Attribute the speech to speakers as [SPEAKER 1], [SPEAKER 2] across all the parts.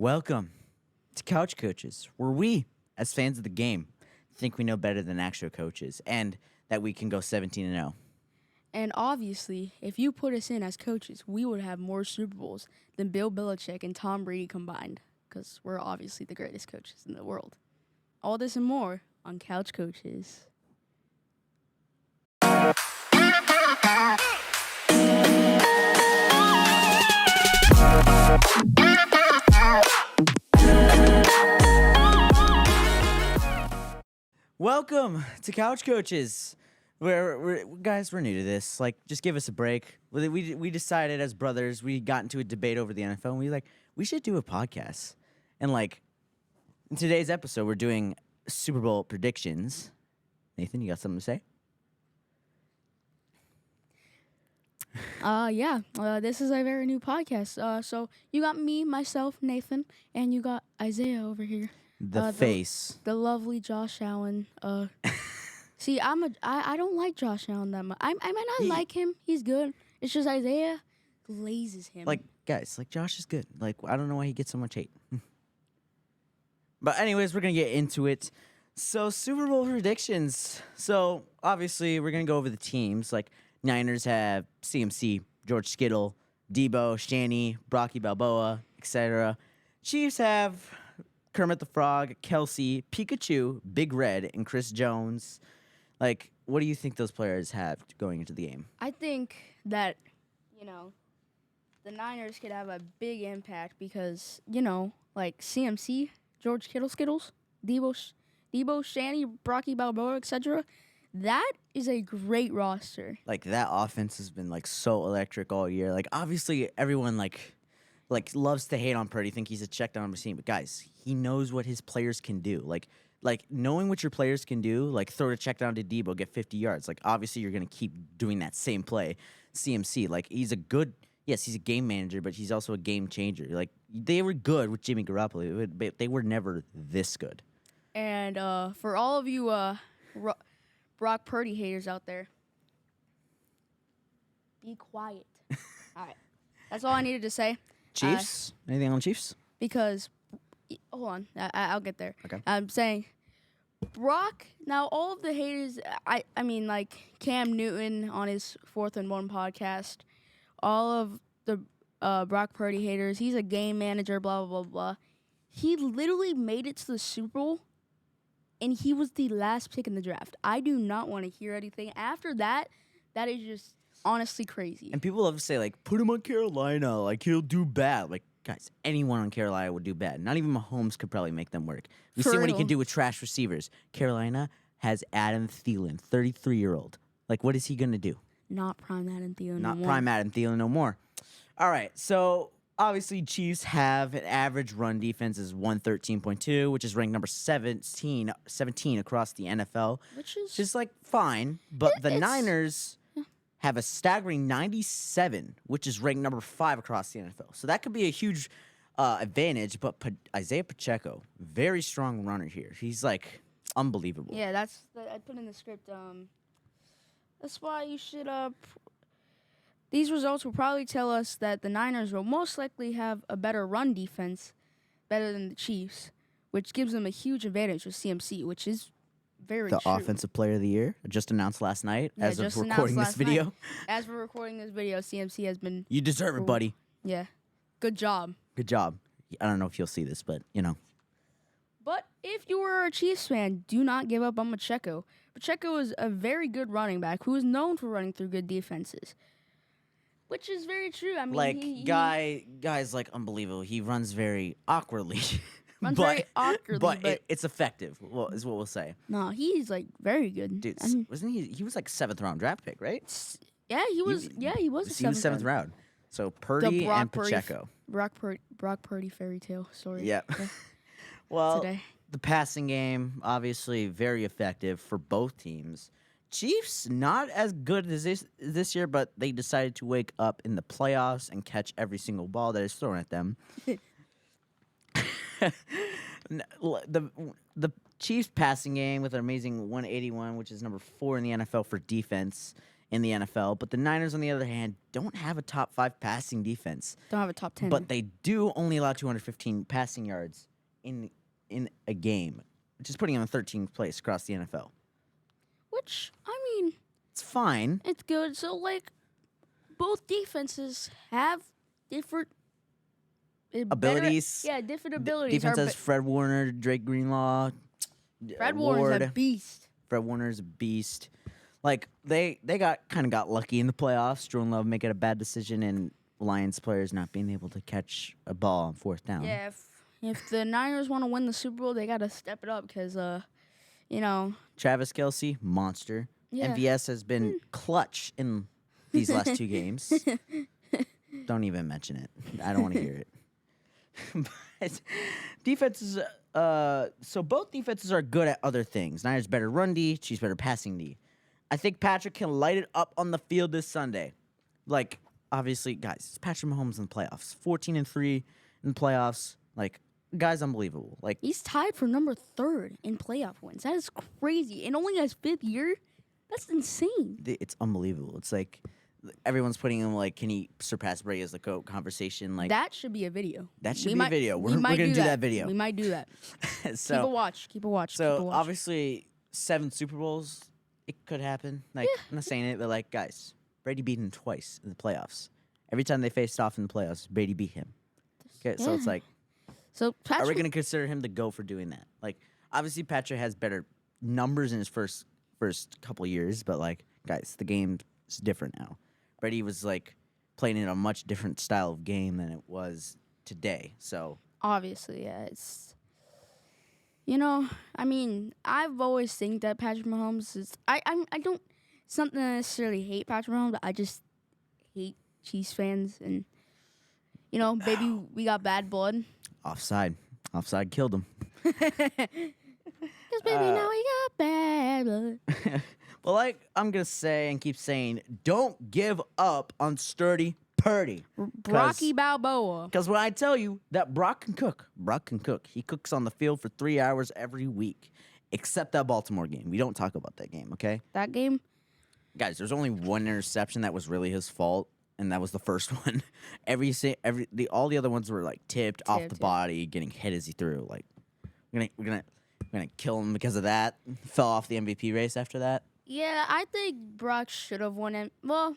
[SPEAKER 1] Welcome to Couch Coaches, where we, as fans of the game, think we know better than actual coaches and that we can go 17-0.
[SPEAKER 2] And obviously, if you put us in as coaches, we would have more Super Bowls than Bill Belichick and Tom Brady combined, because we're obviously the greatest coaches in the world. All this and more on Couch Coaches.
[SPEAKER 1] Welcome to Couch Coaches. We're new to this. Like, just give us a break. We decided as brothers, we got into a debate over the NFL, and we should do a podcast. And in today's episode, we're doing Super Bowl predictions. Nathan, you got something to say?
[SPEAKER 2] This is a very new podcast. So you got me, myself, Nathan, and you got Isaiah over here.
[SPEAKER 1] The face.
[SPEAKER 2] The lovely Josh Allen. See, I don't like Josh Allen that much. I might not like him. He's good. It's just Isaiah glazes him.
[SPEAKER 1] Guys, Josh is good. I don't know why he gets so much hate. But anyways, we're going to get into it. So, Super Bowl predictions. So, obviously, we're going to go over the teams. Niners have CMC, George Kittle, Debo, Shanny, Brocky Balboa, etc. Chiefs have Kermit the Frog, Kelsey, Pikachu, Big Red, and Chris Jones. What do you think those players have going into the game?
[SPEAKER 2] I think that, the Niners could have a big impact because, CMC, George Kittle, Skittles, Debo, Shanny, Brocky Balboa, etc. That is a great roster.
[SPEAKER 1] That offense has been so electric all year. Obviously everyone loves to hate on Purdy, think he's a check down machine, but guys, he knows what his players can do. Knowing what your players can do, throw a check down to Debo, get 50 yards. Obviously you're gonna keep doing that same play. CMC, he's a game manager, but he's also a game changer. They were good with Jimmy Garoppolo, but they were never this good.
[SPEAKER 2] And for all of you Brock Purdy haters out there, be quiet. All right. That's all I needed to say.
[SPEAKER 1] Chiefs? Anything on Chiefs?
[SPEAKER 2] Because, hold on, I'll get there.
[SPEAKER 1] Okay.
[SPEAKER 2] I'm saying, Brock, now all of the haters, I mean, Cam Newton on his 4th and 1 podcast, all of the Brock Purdy haters, he's a game manager, blah, blah, blah, blah. He literally made it to the Super Bowl, and he was the last pick in the draft. I do not want to hear anything. After that, that is just honestly crazy.
[SPEAKER 1] And people love to say, put him on Carolina, he'll do bad. Guys, anyone on Carolina would do bad. Not even Mahomes could probably make them work. We see what he can do with trash receivers. Carolina has Adam Thielen, 33-year-old. what is he going to do?
[SPEAKER 2] Not prime Adam Thielen
[SPEAKER 1] Not prime Adam Thielen no more. All right, so obviously Chiefs have an average run defense is 113.2, which is ranked number 17 across the NFL.
[SPEAKER 2] Which is
[SPEAKER 1] just fine, but the Niners have a staggering 97, which is ranked number 5 across the NFL. So that could be a huge advantage, but Isaiah Pacheco, very strong runner here. He's unbelievable.
[SPEAKER 2] Yeah, I put in the script. That's why you should. These results will probably tell us that the Niners will most likely have a better run defense, better than the Chiefs, which gives them a huge advantage with CMC, which is very
[SPEAKER 1] the
[SPEAKER 2] true.
[SPEAKER 1] Offensive Player of the Year, just announced last night as of recording this video.
[SPEAKER 2] Night. As we're recording this video, CMC has been...
[SPEAKER 1] You deserve it, buddy.
[SPEAKER 2] Yeah. Good job.
[SPEAKER 1] Good job. I don't know if you'll see this, but,
[SPEAKER 2] But if you were a Chiefs fan, do not give up on Pacheco. Pacheco is a very good running back who is known for running through good defenses. Which is very true. I mean,
[SPEAKER 1] guy's unbelievable. He runs very awkwardly.
[SPEAKER 2] Very awkwardly,
[SPEAKER 1] but it's effective, is what we'll say.
[SPEAKER 2] No, he's very good.
[SPEAKER 1] Dude, wasn't he? He was 7th round draft pick, right?
[SPEAKER 2] Yeah, he was. He was.
[SPEAKER 1] He was 7th round. So Purdy and Pacheco.
[SPEAKER 2] Brock Purdy fairy tale story.
[SPEAKER 1] Yeah. Well,
[SPEAKER 2] today.
[SPEAKER 1] The passing game obviously very effective for both teams. Chiefs not as good as this year, but they decided to wake up in the playoffs and catch every single ball that is thrown at them. The Chiefs passing game with an amazing 181, which is number 4 in the NFL for defense, in the NFL. But the Niners, on the other hand, don't have a top 5 passing defense.
[SPEAKER 2] Don't have a top 10.
[SPEAKER 1] But they do only allow 215 passing yards in a game, which is putting them in 13th place across the NFL.
[SPEAKER 2] which, I mean,
[SPEAKER 1] It's fine.
[SPEAKER 2] it's good. So, like, both defenses have different
[SPEAKER 1] Abilities.
[SPEAKER 2] different abilities.
[SPEAKER 1] Defense
[SPEAKER 2] Are
[SPEAKER 1] has Fred Warner, Drake Greenlaw,
[SPEAKER 2] Fred Warner's a beast.
[SPEAKER 1] Fred Warner's a beast. Like they got lucky in the playoffs. Jordan Love making a bad decision and Lions players not being able to catch a ball on 4th down.
[SPEAKER 2] Yeah, if the Niners want to win the Super Bowl, they got to step it up because, you know.
[SPEAKER 1] Travis Kelce, monster.
[SPEAKER 2] Yeah.
[SPEAKER 1] MVS has been clutch in these last 2 games. Don't even mention it. I don't want to hear it. But defenses, so both defenses are good at other things. Niners better run D, Chiefs better passing D. I think Patrick can light it up on the field this Sunday. Like, obviously, guys, it's Patrick Mahomes in the playoffs. 14-3 in the playoffs. Like, guy's unbelievable. Like,
[SPEAKER 2] He's tied for number 3rd in playoff wins. That is crazy. And only his 5th year? That's insane.
[SPEAKER 1] it's unbelievable. It's like everyone's putting him like, can he surpass Brady as the GOAT conversation? Like
[SPEAKER 2] That should be a video.
[SPEAKER 1] that should
[SPEAKER 2] We
[SPEAKER 1] be
[SPEAKER 2] might-
[SPEAKER 1] a video.
[SPEAKER 2] we
[SPEAKER 1] We're
[SPEAKER 2] might
[SPEAKER 1] gonna do that video.
[SPEAKER 2] We might do that.
[SPEAKER 1] So
[SPEAKER 2] Keep a watch. Keep a watch.
[SPEAKER 1] So
[SPEAKER 2] keep a watch.
[SPEAKER 1] obviously 7 Super Bowls, it could happen. Like I'm not saying it, but like guys, Brady beat him twice in the playoffs. Every time they faced off in the playoffs, Brady beat him. Okay, so it's
[SPEAKER 2] Yeah.
[SPEAKER 1] like,
[SPEAKER 2] So
[SPEAKER 1] are we
[SPEAKER 2] Patrick,
[SPEAKER 1] gonna consider him the GOAT for doing that? Like obviously Patrick has better numbers in his first couple years, but like guys, the game's different now. Brady was like playing in a much different style of game than it was today. So
[SPEAKER 2] obviously, yeah, it's. You know, I mean, I've always think that Patrick Mahomes is. I don't. It's not that I necessarily hate Patrick Mahomes. But I just hate Chiefs fans, and you know, baby, we got bad blood.
[SPEAKER 1] offside killed him.
[SPEAKER 2] Cause baby, now we got bad blood.
[SPEAKER 1] Well, like I'm gonna say and keep saying, don't give up on sturdy Purdy.
[SPEAKER 2] Rocky Balboa.
[SPEAKER 1] Because when I tell you that Brock can cook. He cooks on the field for 3 hours every week, except that Baltimore game. We don't talk about that game, okay?
[SPEAKER 2] That game.
[SPEAKER 1] Guys, there's only one interception that was really his fault, and that was the first one. All the other ones were like tipped off the
[SPEAKER 2] Tipped, yeah.
[SPEAKER 1] body, getting hit as he threw. Like we're gonna kill him because of that. Fell off the MVP race after that.
[SPEAKER 2] Yeah, I think Brock should have won it. Well,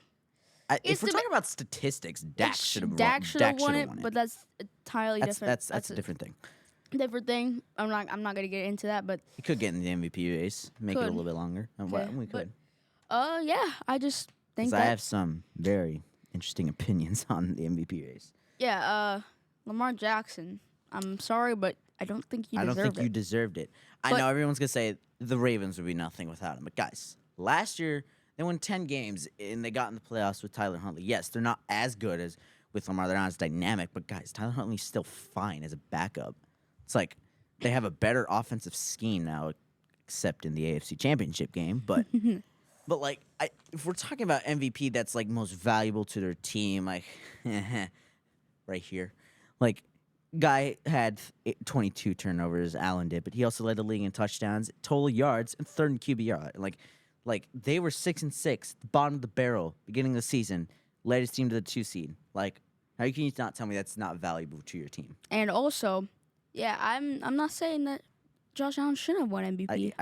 [SPEAKER 1] If
[SPEAKER 2] It's
[SPEAKER 1] we're
[SPEAKER 2] the-
[SPEAKER 1] talking about statistics, Dak should have
[SPEAKER 2] Dak should have won
[SPEAKER 1] won
[SPEAKER 2] it, but that's entirely different.
[SPEAKER 1] That's a different thing.
[SPEAKER 2] different thing. I'm not gonna get into that, but
[SPEAKER 1] He could get in the MVP race, make it a
[SPEAKER 2] Could.
[SPEAKER 1] little bit longer. And
[SPEAKER 2] Okay,
[SPEAKER 1] we
[SPEAKER 2] but
[SPEAKER 1] could.
[SPEAKER 2] yeah, I just think
[SPEAKER 1] 'Cause I
[SPEAKER 2] that
[SPEAKER 1] have some very interesting opinions on the MVP race.
[SPEAKER 2] Lamar Jackson. I'm sorry, but I don't think he
[SPEAKER 1] I don't
[SPEAKER 2] deserved
[SPEAKER 1] think you
[SPEAKER 2] it.
[SPEAKER 1] deserved it. I
[SPEAKER 2] But-
[SPEAKER 1] know everyone's gonna say the Ravens would be nothing without him, but guys, last year they won 10 games and they got in the playoffs with Tyler Huntley. Yes, they're not as good as with Lamar. They're not as dynamic, but guys, Tyler Huntley's still fine as a backup. It's like they have a better offensive scheme now, except in the AFC Championship game. But but like, if we're talking about MVP, that's like most valuable to their team, like right here, like. Guy had 22 turnovers, Allen did, but he also led the league in touchdowns, total yards, and 3rd in QBR. Like they were 6-6, the bottom of the barrel, beginning of the season, led his team to the 2 seed. Like, how can you not tell me that's not valuable to your team?
[SPEAKER 2] And also, yeah, I'm not saying that Josh Allen shouldn't have won MVP.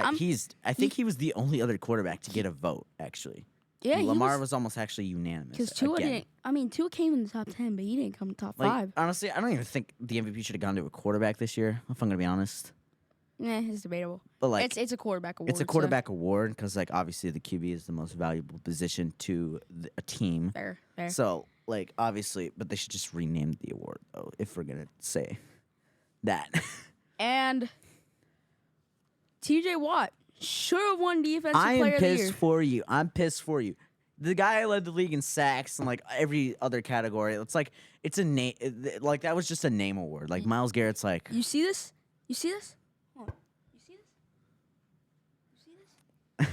[SPEAKER 1] I think he was the only other quarterback to get a vote. Actually,
[SPEAKER 2] yeah,
[SPEAKER 1] Lamar was alst actually unanimous.
[SPEAKER 2] because Tua
[SPEAKER 1] again.
[SPEAKER 2] didn't. I mean, Tua came in the top 10, but he didn't come top
[SPEAKER 1] Like,
[SPEAKER 2] 5.
[SPEAKER 1] honestly, I don't even think the MVP should have gone to a quarterback this year. If I'm gonna be honest,
[SPEAKER 2] It's debatable.
[SPEAKER 1] but like
[SPEAKER 2] It's a quarterback award.
[SPEAKER 1] it's a quarterback award because, like, obviously the QB is the most valuable position to a team.
[SPEAKER 2] So fair.
[SPEAKER 1] So, like, obviously, but they should just rename the award, though, if we're gonna say that.
[SPEAKER 2] And TJ Watt should have won Defensive
[SPEAKER 1] I
[SPEAKER 2] Player
[SPEAKER 1] am
[SPEAKER 2] of the Year.
[SPEAKER 1] pissed for you. I'm pissed for you. The guy led the league in sacks and like every other category. It's like it's a name. Like that was just a name award. Like Myles Garrett's like.
[SPEAKER 2] You see this? You see this? Hold on. You see this? You see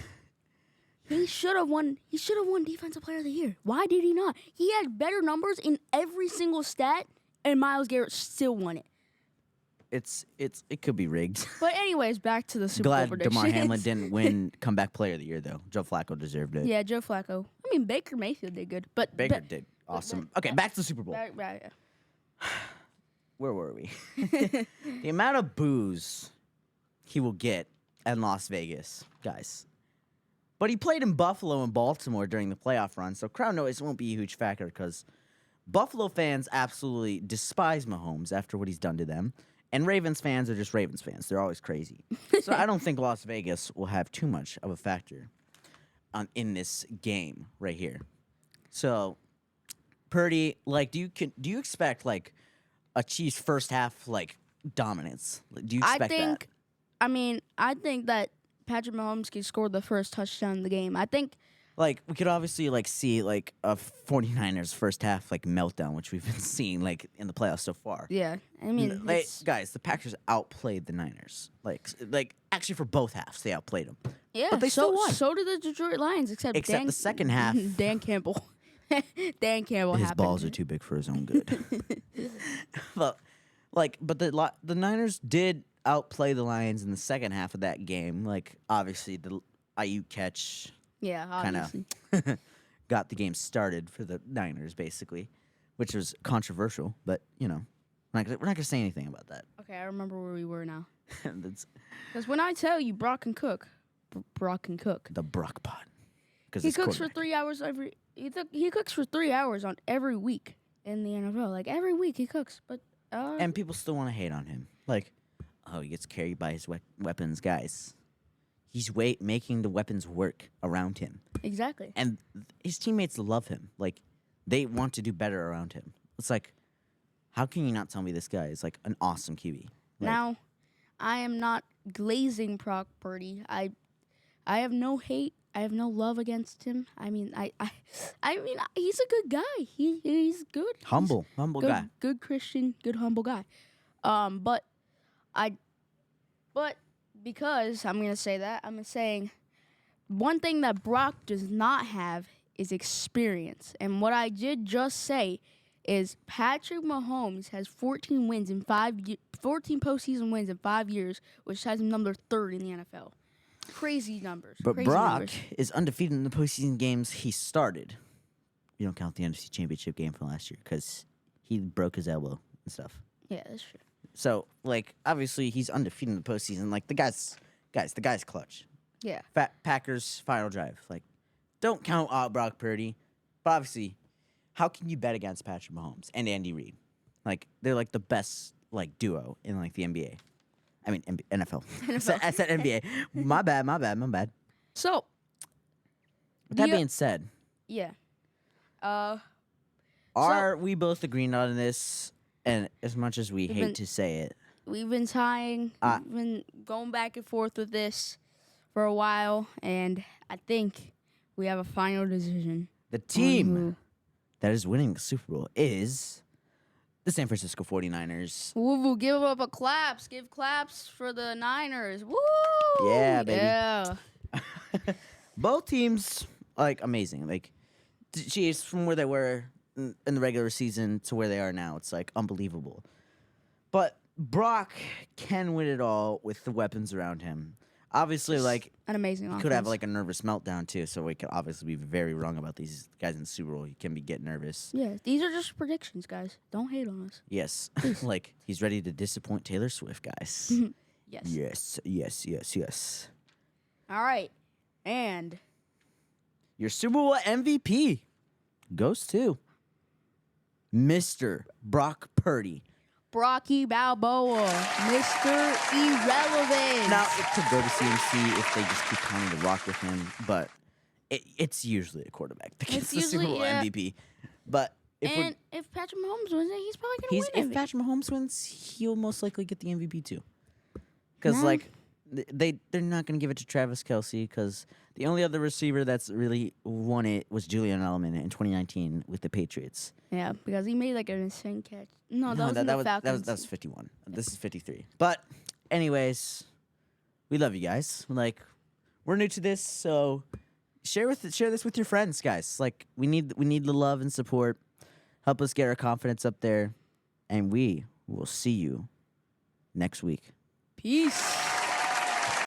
[SPEAKER 2] this? He should have won. He should have won Defensive Player of the Year. Why did he not? He had better numbers in every single stat, and Myles Garrett still won it.
[SPEAKER 1] It could be rigged.
[SPEAKER 2] But anyways, back to the Super
[SPEAKER 1] Glad
[SPEAKER 2] Bowl
[SPEAKER 1] DeMar
[SPEAKER 2] predictions.
[SPEAKER 1] Hamlin didn't win Comeback Player of the Year though. Joe Flacco deserved it.
[SPEAKER 2] Yeah, Joe Flacco. I I mean, Baker Mayfield did good, but
[SPEAKER 1] Baker did awesome. Okay, back to the Super Bowl.
[SPEAKER 2] Right.
[SPEAKER 1] Where were we? The amount of booze he will get in Las Vegas, guys. But he played in Buffalo and Baltimore during the playoff run, so crowd noise won't be a huge factor because Buffalo fans absolutely despise Mahomes after what he's done to them. And Ravens fans are just Ravens fans. They're always crazy. So I don't think Las Vegas will have too much of a factor in this game right here. So, Purdy, like, do you expect, like, a Chiefs first half, like, dominance? Do you expect that?
[SPEAKER 2] I think that Patrick Mahomes could score the first touchdown of the game. I think
[SPEAKER 1] Like, we could obviously, like, see, like, a 49ers first half, like, meltdown, which we've been seeing, like, in the playoffs so far.
[SPEAKER 2] yeah. I mean,
[SPEAKER 1] Guys, the Packers outplayed the Niners. Like, actually, for both halves, they outplayed them.
[SPEAKER 2] yeah.
[SPEAKER 1] but they still won.
[SPEAKER 2] So did the Detroit Lions, except
[SPEAKER 1] The second half.
[SPEAKER 2] Dan Campbell. Dan Campbell.
[SPEAKER 1] His
[SPEAKER 2] happened.
[SPEAKER 1] balls are too big for his own good. but the Niners did outplay the Lions in the second half of that game. Like, obviously, the Ayuk catch
[SPEAKER 2] Yeah,
[SPEAKER 1] kind
[SPEAKER 2] obviously.
[SPEAKER 1] of got the game started for the Niners, basically, which was controversial. But, you know, we're not going to say anything about that.
[SPEAKER 2] Okay, I remember where we were now.
[SPEAKER 1] That's
[SPEAKER 2] Because when I tell you Brock can cook, Brock can cook.
[SPEAKER 1] the Brock pot.
[SPEAKER 2] He cooks for 3 hours every. He cooks for 3 hours on every week in the NFL. Like every week he cooks, but
[SPEAKER 1] And people still want to hate on him. Like, oh, he gets carried by his weapons, guys. He's making the weapons work around him.
[SPEAKER 2] exactly.
[SPEAKER 1] And his teammates love him. Like, they want to do better around him. It's like, how can you not tell me this guy is, like, an awesome QB? Like,
[SPEAKER 2] Now, I am not glazing Brock Purdy. I have no hate. I have no love against him. I mean, he's a good guy. He's good.
[SPEAKER 1] humble
[SPEAKER 2] Good,
[SPEAKER 1] guy.
[SPEAKER 2] good Christian, good humble guy. But because I'm gonna say that, I'm saying one thing that Brock does not have is experience. And what I did just say is Patrick Mahomes has 14 wins in 14 postseason wins in 5 years, which has him number 3rd in the NFL. Crazy numbers.
[SPEAKER 1] But
[SPEAKER 2] crazy
[SPEAKER 1] Brock
[SPEAKER 2] numbers.
[SPEAKER 1] is undefeated in the postseason games he started. You don't count the NFC Championship game from last year because he broke his elbow and stuff.
[SPEAKER 2] Yeah, that's true.
[SPEAKER 1] So, like, obviously he's undefeated in the postseason. Like, the guy's clutch.
[SPEAKER 2] Yeah.
[SPEAKER 1] Packers final drive. Like, don't count out Brock Purdy. But obviously, how can you bet against Patrick Mahomes and Andy Reid? Like, they're like the best like duo in like the NBA. I mean NFL. I said NBA. My bad.
[SPEAKER 2] So,
[SPEAKER 1] With that
[SPEAKER 2] the-
[SPEAKER 1] being said,
[SPEAKER 2] yeah.
[SPEAKER 1] are we both agreeing on this? And as much as we
[SPEAKER 2] We've
[SPEAKER 1] hate
[SPEAKER 2] been-
[SPEAKER 1] to say it,
[SPEAKER 2] We've been tying. We've been going back and forth with this for a while, and I think we have a final decision.
[SPEAKER 1] the
[SPEAKER 2] on
[SPEAKER 1] team
[SPEAKER 2] who-
[SPEAKER 1] that is winning the Super Bowl is the San Francisco 49ers.
[SPEAKER 2] Woo, give up a claps. Give claps for the Niners. Woo!
[SPEAKER 1] Yeah, baby.
[SPEAKER 2] Yeah.
[SPEAKER 1] Both teams, like, amazing. Like, the Chiefs, from where they were in the regular season to where they are now, it's, like, unbelievable. But Brock can win it all with the weapons around him. Obviously, like,
[SPEAKER 2] An amazing
[SPEAKER 1] he could have,
[SPEAKER 2] offense.
[SPEAKER 1] like, a nervous meltdown, too, so we could obviously be very wrong about these guys in the Super Bowl. He can get nervous.
[SPEAKER 2] Yeah, these are just predictions, guys. Don't hate on us.
[SPEAKER 1] Yes. Like, he's ready to disappoint Taylor Swift, guys.
[SPEAKER 2] Yes.
[SPEAKER 1] Yes.
[SPEAKER 2] All right. And
[SPEAKER 1] Your Super Bowl MVP goes to Mr. Brock Purdy.
[SPEAKER 2] Brocky Balboa, Mr. Irrelevant.
[SPEAKER 1] Now, it could go to CMC if they just keep counting the rock with him, but it's usually a quarterback that gets
[SPEAKER 2] It's
[SPEAKER 1] the Super
[SPEAKER 2] usually-
[SPEAKER 1] Bowl
[SPEAKER 2] yeah.
[SPEAKER 1] MVP. But
[SPEAKER 2] if Patrick Mahomes wins it, he's probably going to win
[SPEAKER 1] if
[SPEAKER 2] it.
[SPEAKER 1] Patrick Mahomes wins, he'll most likely get the MVP too. Because,
[SPEAKER 2] No.
[SPEAKER 1] like, they're not going to give it to Travis Kelce because the only other receiver that's really won it was Julian Edelman in 2019 with the Patriots.
[SPEAKER 2] Yeah, because he made like an insane catch. No, that was in
[SPEAKER 1] that
[SPEAKER 2] the
[SPEAKER 1] was
[SPEAKER 2] Falcons.
[SPEAKER 1] that was 51. This is 53. But anyways, we love you guys. Like, we're new to this, so share this with your friends, guys. Like, we need the love and support. Help us get our confidence up there, and we will see you next week.
[SPEAKER 2] Peace.